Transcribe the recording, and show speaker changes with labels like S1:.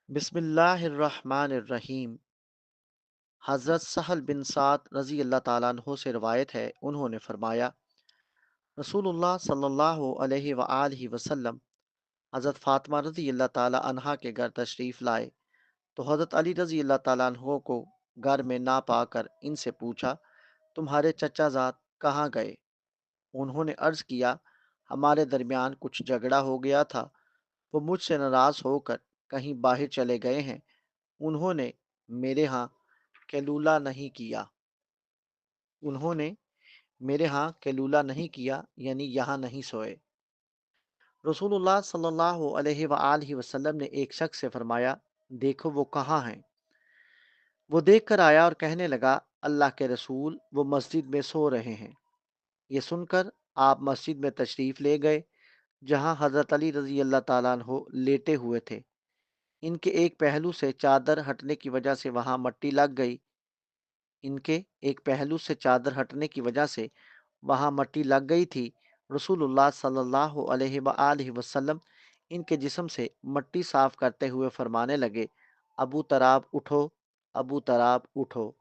S1: बिस्मिल्लाहिर्रहमानिर्रहीम। हज़रत सहल बिन साद रज़ी अल्लाह ताला अन्हो से रवायत है, उन्होंने फरमाया, रसूलुल्लाह सल्लल्लाहु अलैहि वआलिहि वसल्लम हज़रत फ़ातिमा रज़ी अल्लाह ताला अन्हा के घर तशरीफ़ लाए तो हज़रत अली रज़ी अल्लाह ताला अन्हो को घर में ना पाकर इनसे पूछा, तुम्हारे चचाज़ाद कहाँ गए? उन्होंने अर्ज़ किया, हमारे दरमियान कुछ झगड़ा हो गया था, वो मुझसे नाराज़ होकर कहीं बाहर चले गए हैं। उन्होंने मेरे यहाँ कैलूला नहीं किया उन्होंने मेरे यहाँ कैलूला नहीं किया, यानी यहाँ नहीं सोए। रसूलुल्लाह सल्लल्लाहु अलैहि वआलिहि वसल्लम ने एक शख्स से फरमाया, देखो वो कहाँ हैं। वो देख कर आया और कहने लगा, अल्लाह के रसूल वो मस्जिद में सो रहे हैं। ये सुनकर आप मस्जिद में तशरीफ़ ले गए जहाँ हज़रत अली रज़ी अल्लाह ताला अन्हो लेटे हुए थे। इनके एक पहलू से चादर हटने की वजह से वहाँ मट्टी लग गई इनके एक पहलू से चादर हटने की वजह से वहाँ मट्टी लग गई थी। रसूलुल्लाह सल्लल्लाहु अलैहि वआलिहि वसल्लम इनके जिस्म से मट्टी साफ करते हुए फरमाने लगे, अबू तराब उठो, अबू तराब उठो।